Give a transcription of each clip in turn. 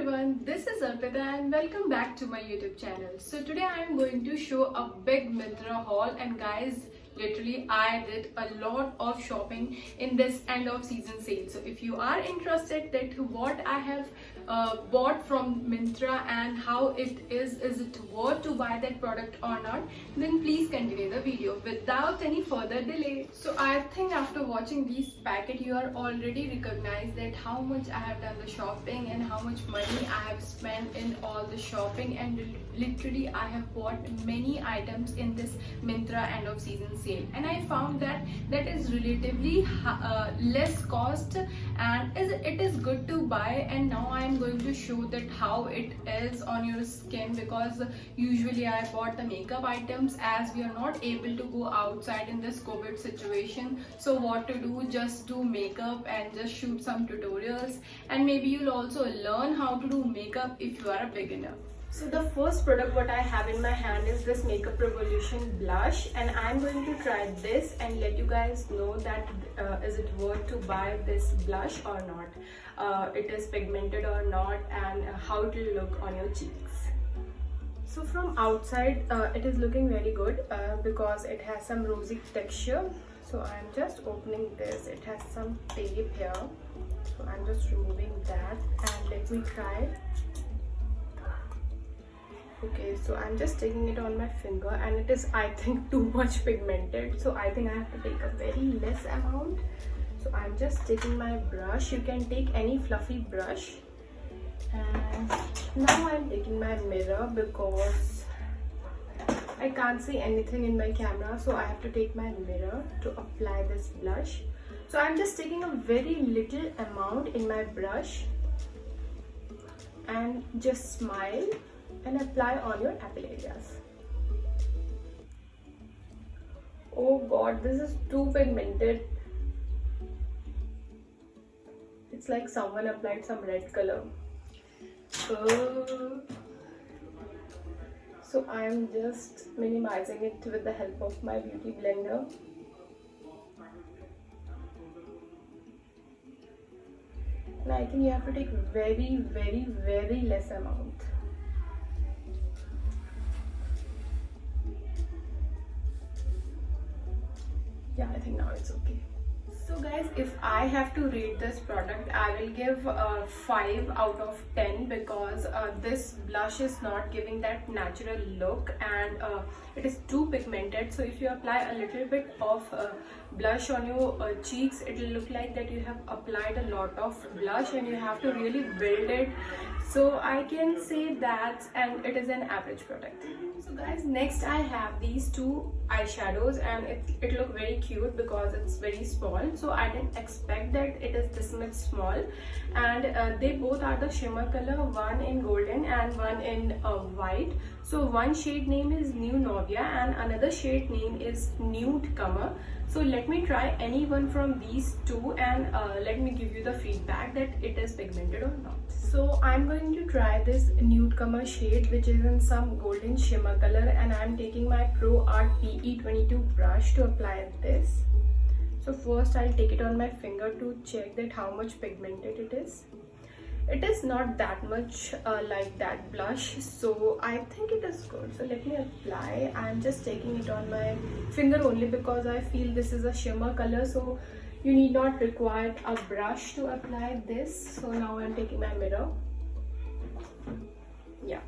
everyone, this is Arpita and welcome back to my YouTube channel. So today I am going to show a big Myntra haul, and guys, literally I did a lot of shopping in this end of season sale. So if you are interested that what I have bought from Myntra and how it is it worth to buy that product or not, then please continue the video without any further delay. So I think after watching these packet you are already recognized that how much I have done the shopping and how much money I have spent in all the shopping, and literally I have bought many items in this Myntra end of season sale, and I found that that is relatively less cost and it is good to buy. And now I am going to show that how it is on your skin, because usually I bought the makeup items as we are not able to go outside in this COVID situation. So what to do, just do makeup and just shoot some tutorials, and maybe you'll also learn how to do makeup if you are a beginner. So the first product what I have in my hand is this Makeup Revolution blush, and I'm going to try this and let you guys know that is it worth to buy this blush or not, it is pigmented or not, and how it will look on your cheeks. So from outside it is looking very good because it has some rosy texture. So I'm just opening this. It has some tape here, so I'm just removing that and let me try. Okay, so I'm just taking it on my finger, and it is, I think, too much pigmented, so I think I have to take a very less amount. So I'm just taking my brush. You can take any fluffy brush, and now I'm taking my mirror because I can't see anything in my camera, so I have to take my mirror to apply this blush. So I'm just taking a very little amount in my brush and just smile and apply on your apple areas. Oh god, this is too pigmented. It's like someone applied some red color. So I am just minimizing it with the help of my beauty blender. And I think you have to take very less amount. Yeah, I think now it's okay. So guys, if I have to rate this product, I will give 5 out of 10 because this blush is not giving that natural look, and it is too pigmented. So if you apply a little bit of blush on your cheeks, it will look like that you have applied a lot of blush and you have to really build it. So I can say that, and it is an average product. So guys, next I have these two eyeshadows, and it look very cute because it's very small. So I didn't expect that it is this much small, and they both are the shimmer color, one in golden and one in white. So one shade name is New Novia and another shade name is Nude Comer. So let me try any one from these two, and let me give you the feedback that it is pigmented or not. So I'm going to try this Nude Comer shade, which is in some golden shimmer color, and I'm taking my Pro Art PE22 brush to apply this. So first I'll take it on my finger to check that how much pigmented it is. It is not that much like that blush, so I think it is good. So let me apply. I'm just taking it on my finger only because I feel this is a shimmer color, so you need not require a brush to apply this. So now I'm taking my mirror. Yeah.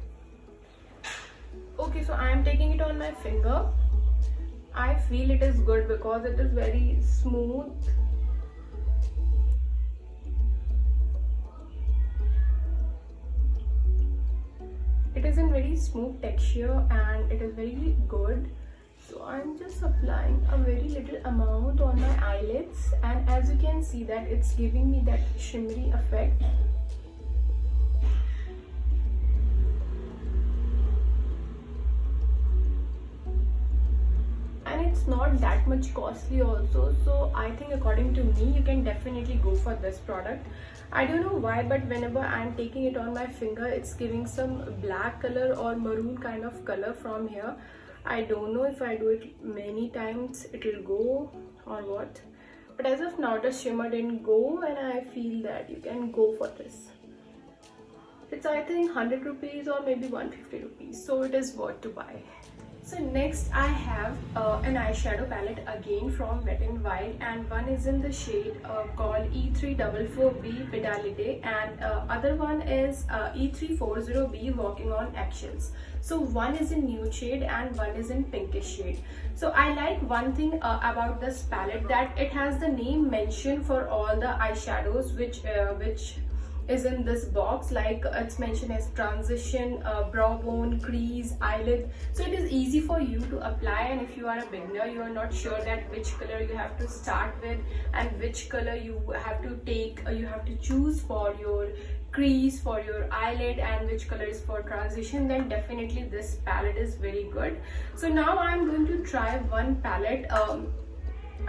Okay, so I am taking it on my finger. I feel it is good because it is very smooth. It is in very smooth texture and it is very good. So I'm just applying a very little amount on my eyelids, and as you can see that it's giving me that shimmery effect. And it's not that much costly also, so I think according to me you can definitely go for this product. I don't know why, but whenever I'm taking it on my finger, it's giving some black color or maroon kind of color from here. I don't know if I do it many times it will go or what, but as of now the shimmer didn't go, and I feel that you can go for this. it's I think 100 rupees or maybe 150 rupees, so it is worth to buy. So next I have an eyeshadow palette again from Wet n Wild, and one is in the shade called E344B Pedalite, and other one is E340B Walking on Eggshells. So one is in nude shade and one is in pinkish shade. So I like one thing about this palette, that it has the name mentioned for all the eyeshadows which is in this box. Like it's mentioned as transition, brow bone, crease, eyelid. So it is easy for you to apply, and if you are a beginner, you are not sure that which color you have to start with and which color you have to take, you have to choose for your crease, for your eyelid, and which color is for transition, then definitely this palette is very good. So now I'm going to try one palette on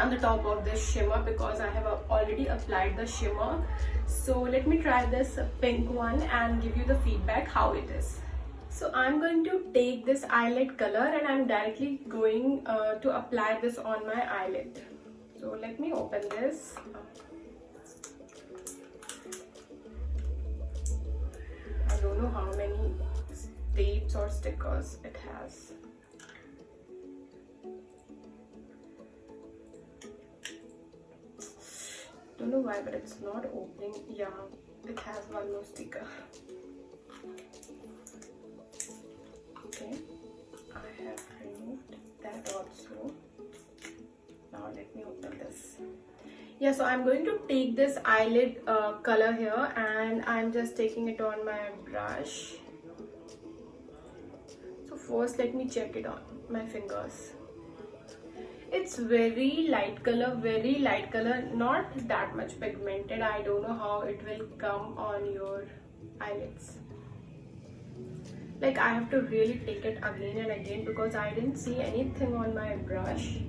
the top of this shimmer, because I have already applied the shimmer. So let me try this pink one and give you the feedback how it is. So I'm going to take this eyelid color and I'm directly going to apply this on my eyelid. So let me open this. I don't know how many tapes or stickers it has. Don't know why, but it's not opening. Yeah, it has one more sticker. Okay, I have removed that also. Now let me open this. Yeah, so I'm going to take this eyelid color here, and I'm just taking it on my brush. So first let me check it on my fingers. It's very light color, not that much pigmented. I don't know how it will come on your eyelids. Like I have to really take it again and again because I didn't see anything on my brush.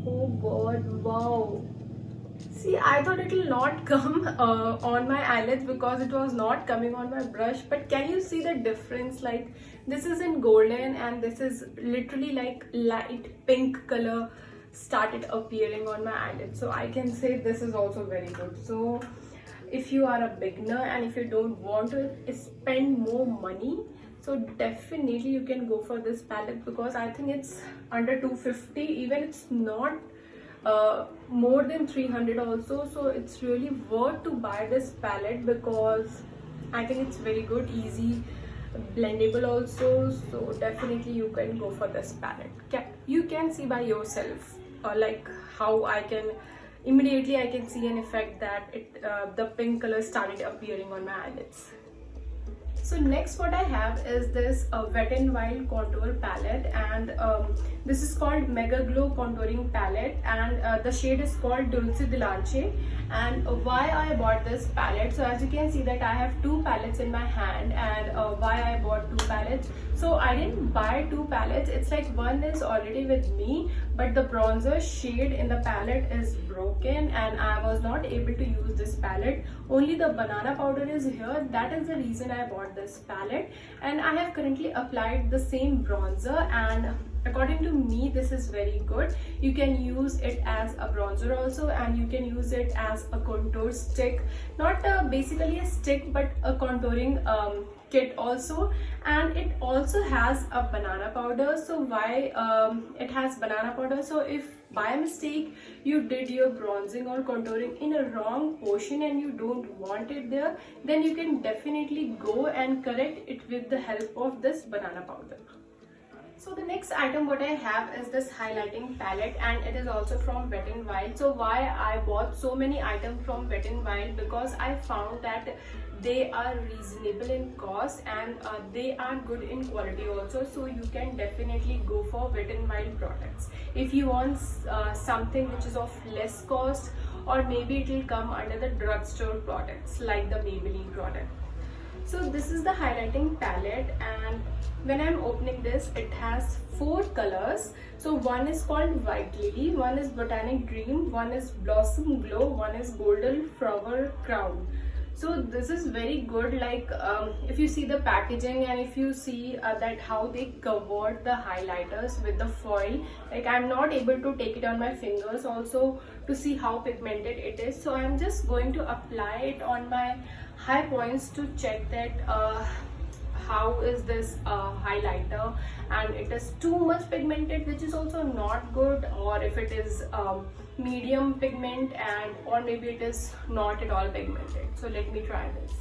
Oh god, wow. See, I thought it will not come on my eyelids because it was not coming on my brush. But can you see the difference? Like this is in golden and this is literally like light pink color started appearing on my eyelid. So I can say this is also very good. So if you are a beginner and if you don't want to spend more money, so definitely you can go for this palette, because I think it's under 250, even it's not more than 300 also. So it's really worth to buy this palette because I think it's very good, easy, blendable also. So definitely you can go for this palette. You can see by yourself like how I can immediately I can see an effect that the pink color started appearing on my eyelids. So next what I have is this Wet n Wild contour palette, and this is called Mega Glow contouring palette, and the shade is called Dulce de Leche. And why I bought this palette, so as you can see that I have two palettes in my hand, and why I bought two palettes. So I didn't buy two palettes, it's like one is already with me, but the bronzer shade in the palette is broken and I was not able to use this palette. Only the banana powder is here, that is the reason I bought this palette. And I have currently applied the same bronzer, and according to me this is very good. You can use it as a bronzer also, and you can use it as a contour stick, not basically a stick but a contouring kit also. And it also has a banana powder. So why it has banana powder? So if by mistake you did your bronzing or contouring in a wrong portion and you don't want it there, then you can definitely go and correct it with the help of this banana powder. So the next item what I have is this highlighting palette, and it is also from Wet n Wild. So why I bought so many items from Wet n Wild? Because I found that they are reasonable in cost and they are good in quality also. So you can definitely go for Wet n Wild products if you want something which is of less cost, or maybe it will come under the drugstore products like the Maybelline product. So this is the highlighting palette, and when I'm opening this, it has 4 colors. So one is called White Lily, one is Botanic Dream, one is Blossom Glow, one is Golden Flower Crown. So this is very good. Like if you see the packaging and if you see that how they covered the highlighters with the foil, like I'm not able to take it on my fingers also to see how pigmented it is. So I'm just going to apply it on my high points to check that how is this highlighter, and it is too much pigmented, which is also not good, or if it is medium pigment, and or maybe it is not at all pigmented. So let me try this.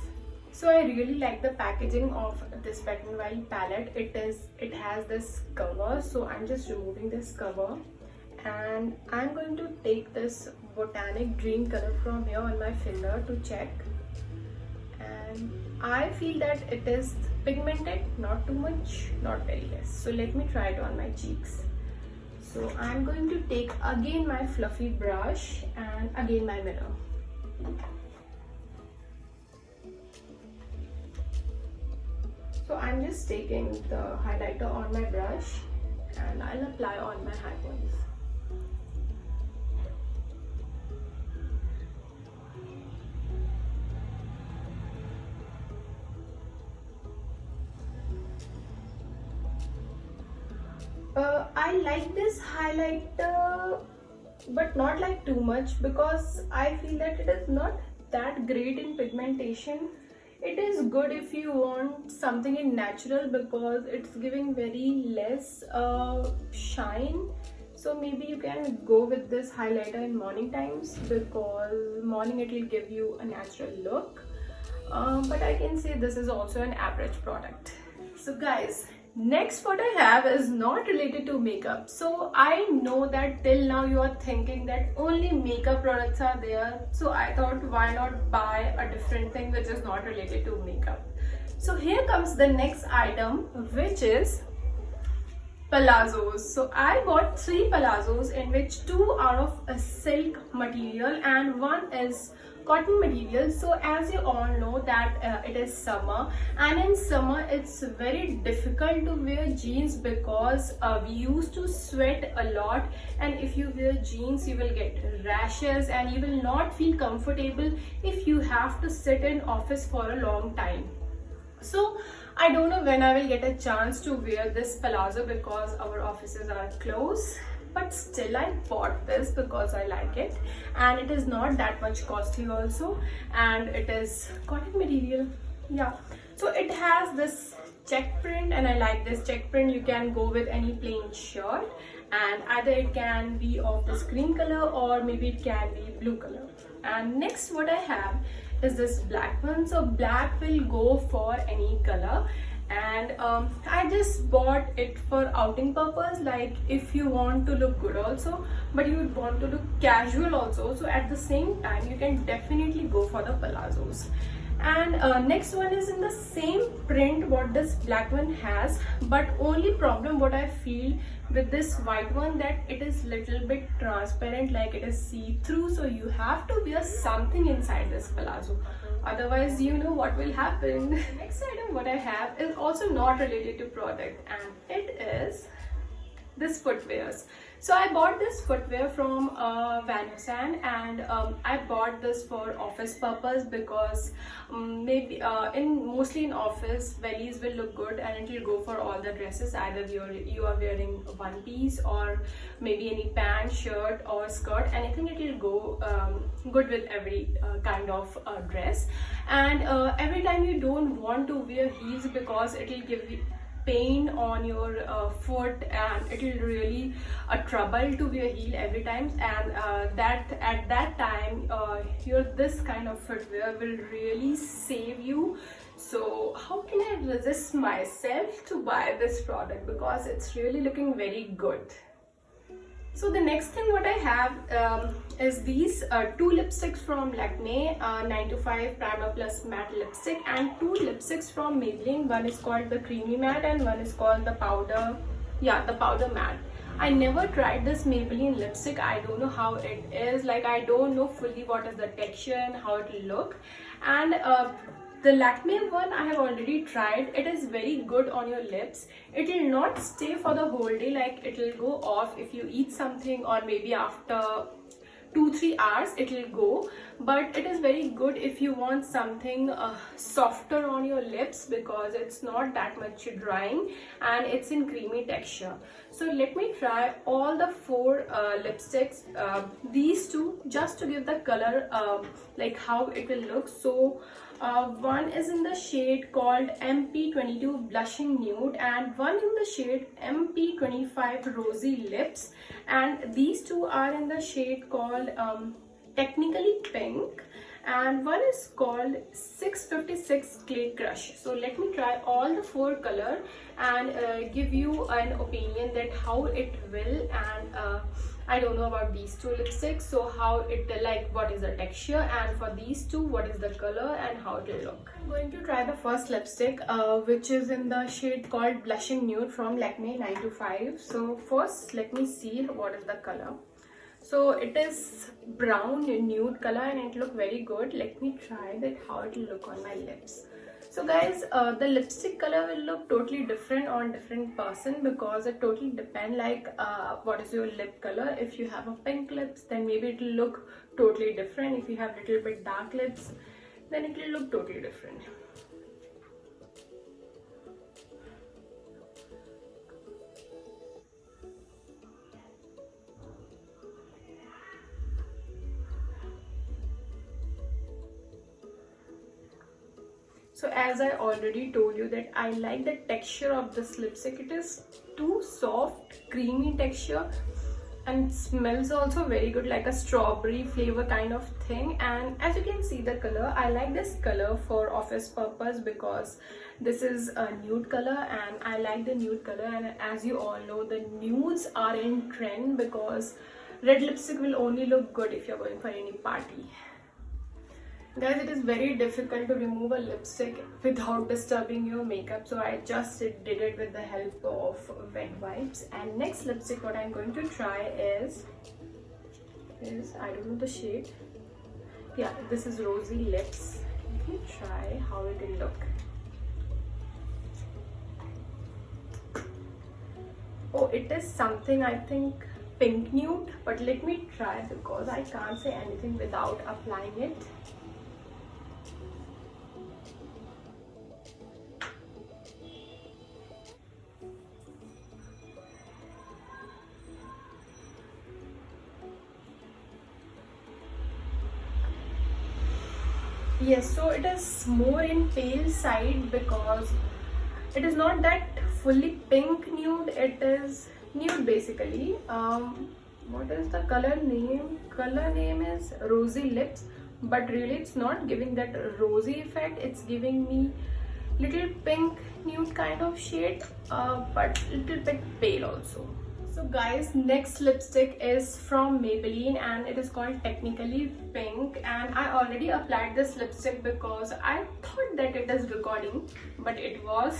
So I really like the packaging of this Wet n Wild palette. It has this cover, so I'm just removing this cover, and I'm going to take this Botanic Dream color from here on my finger to check. And I feel that it is pigmented, not too much, not very less. So let me try it on my cheeks. So I'm going to take again my fluffy brush and again my mirror. So I'm just taking the highlighter on my brush and I'll apply on my high points. I like this highlighter, but not like too much, because I feel that it is not that great in pigmentation. It is good if you want something in natural, because it's giving very less shine. So maybe you can go with this highlighter in morning times, because morning it will give you a natural look. But I can say this is also an average product. So guys, next what I have is not related to makeup. So I know that till now you are thinking that only makeup products are there. So I thought, why not buy a different thing which is not related to makeup. So here comes the next item, which is palazzos. So I bought 3 palazzos, in which 2 are of a silk material and 1 is cotton material. So as you all know that it is summer, and in summer it's very difficult to wear jeans, because we used to sweat a lot, and if you wear jeans you will get rashes and you will not feel comfortable if you have to sit in office for a long time. So I don't know when I will get a chance to wear this palazzo, because our offices are closed. But still I bought this because I like it, and it is not that much costly also, and it is cotton material. Yeah, so it has this check print, and I like this check print. You can go with any plain shirt, and either it can be of this cream color or maybe it can be blue color. And next what I have is this black one. So black will go for any color, and I just bought it for outing purpose, like if you want to look good also, but you would want to look casual also. So at the same time you can definitely go for the palazzos. And next one is in the same print what this black one has, but only problem what I feel with this white one, that it is little bit transparent, like it is see-through, so you have to wear something inside this palazzo, otherwise you know what will happen. Next item what I have is also not related to product, and it is this footwears. So I bought this footwear from Van Heusen, and I bought this for office purpose, because maybe mostly in office wellies will look good and it will go for all the dresses, either you are wearing one piece or maybe any pant, shirt or skirt, anything, it will go good with every kind of dress. And every time you don't want to wear heels, because it will give you pain on your foot, and it will really a trouble to wear heel every time, and that at that time your this kind of footwear will really save you. So how can I resist myself to buy this product, because it's really looking very good. So the next thing what I have is these 2 lipsticks from Lakme, 925 Primer Plus Matte Lipstick, and 2 lipsticks from Maybelline. One is called the Creamy Matte and one is called the Powder, the Powder Matte. I never tried this Maybelline lipstick. I don't know how it is, like I don't know fully what is the texture and how it will look. And the Lakme one I have already tried. It is very good on your lips. It will not stay for the whole day, like it will go off if you eat something or maybe after 2-3 hours it will go, but it is very good if you want something softer on your lips, because it's not that much drying and it's in creamy texture. So let me try all the 4 lipsticks, these two, just to give the color, like how it will look. So one is in the shade called MP22 Blushing Nude, and one in the shade MP25 Rosy Lips, and these two are in the shade called Technically Pink, and one is called 656 Clay Crush. So let me try all the 4 color and give you an opinion that how it will, and I don't know about these 2 lipsticks, so how it, like, what is the texture, and for these 2 what is the color and how it will look. I'm going to try the first lipstick, which is in the shade called Blushing Nude from Lakme 925. So first let me see what is the color. So it is brown nude color and it look very good. Let me try that how it will look on my lips. So guys, the lipstick color will look totally different on different person, because it totally depend, like what is your lip color. If you have a pink lips, then maybe it will look totally different. If you have little bit dark lips, then it will look totally different. So as I already told you that I like the texture of this lipstick. It is too soft, creamy texture, and smells also very good, like a strawberry flavor kind of thing. And as you can see the color, I like this color for office purpose, because this is a nude color and I like the nude color. And as you all know, the nudes are in trend, because red lipstick will only look good if you're going for any party. Guys, it is very difficult to remove a lipstick without disturbing your makeup, so I just did it with the help of wet wipes. And next lipstick what I'm going to try is I don't know the shade. Yeah, this is Rosy Lips. Let me try how it will look. Oh, it is something, I think, pink nude, but let me try, because I can't say anything without applying it. Yes, so it is more in pale side, because it is not that fully pink nude, it is nude basically. What is the color name? Color name is Rosy Lips, but really it's not giving that rosy effect. It's giving me little pink nude kind of shade, but little bit pale also. So guys, next lipstick is from Maybelline and it is called Technically Pink, and I already applied this lipstick because I thought that it is recording, but it was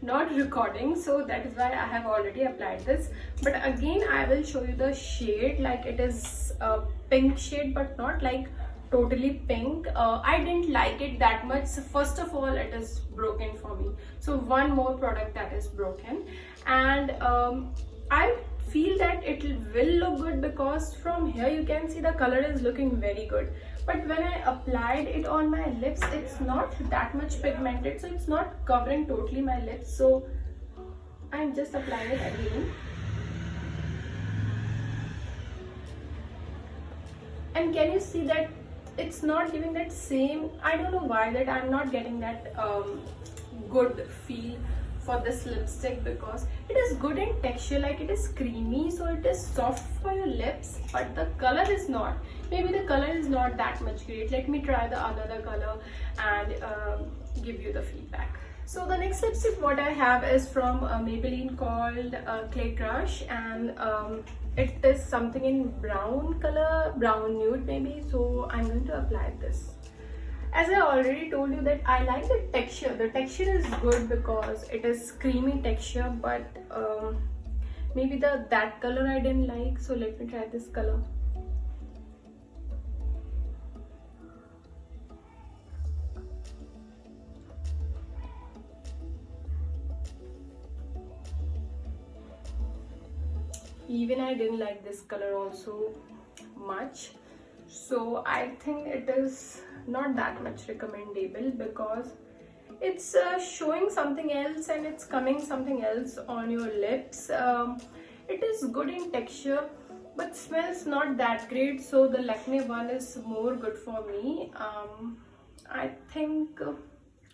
not recording, so that is why I have already applied this. But again, I will show you the shade, like it is a pink shade but not like totally pink. I didn't like it that much. So first of all, it is broken for me, so one more product that is broken. And I feel that it will look good, because from here you can see the color is looking very good, but when I applied it on my lips, it's not that much pigmented, so it's not covering totally my lips. So I'm just applying it again, and can you see that it's not giving that same, I don't know why that I'm not getting that good feel for this lipstick, because it is good in texture, like it is creamy, so it is soft for your lips, but the color is not. Maybe the color is not that much great. Let me try the another color and give you the feedback. So the next lipstick what I have is from Maybelline called Clay Crush, and it is something in brown color, brown nude maybe. So I'm going to apply this. As I already told you that I like the texture. The texture is good because it is creamy texture, but maybe that color I didn't like. So let me try this color. Even I didn't like this color also much, so I think it is not that much recommendable because it's showing something else and it's coming something else on your lips. It is good in texture but smells not that great, so the Lakme one is more good for me. I think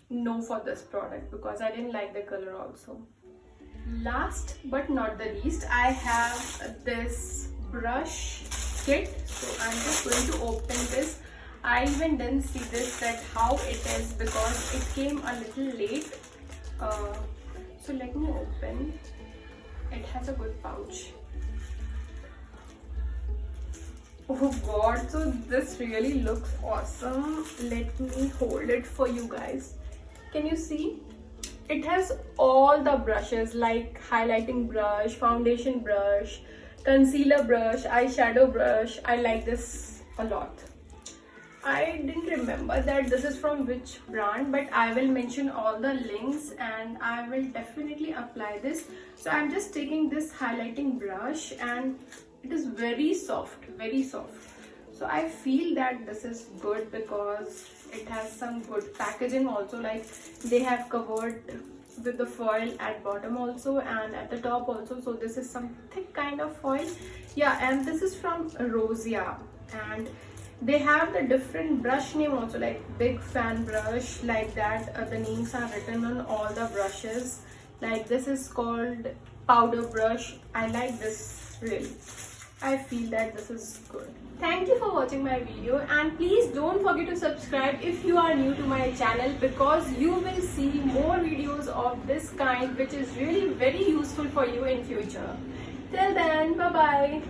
no for this product because I didn't like the color also. Last but not the least, I have this brush kit, so I'm just going to open this. I even didn't see this, that how it is, because it came a little late. So let me open. It has a good pouch. Oh god, so this really looks awesome. Let me hold it for you guys. Can you see? It has all the brushes like highlighting brush, foundation brush, concealer brush, eyeshadow brush. I like this a lot. I didn't remember that this is from which brand, but I will mention all the links and I will definitely apply this. So I'm just taking this highlighting brush and it is very soft, very soft. So I feel that this is good because it has some good packaging also, like they have covered with the foil at bottom also and at the top also. So this is some thick kind of foil. Yeah, and this is from Rosia and they have the different brush name also, like big fan brush, like that. The names are written on all the brushes. Like this is called powder brush. I like this really. I feel that this is good. Thank you for watching my video and please don't forget to subscribe if you are new to my channel, because you will see more videos of this kind which is really very useful for you in future. Till then, bye bye.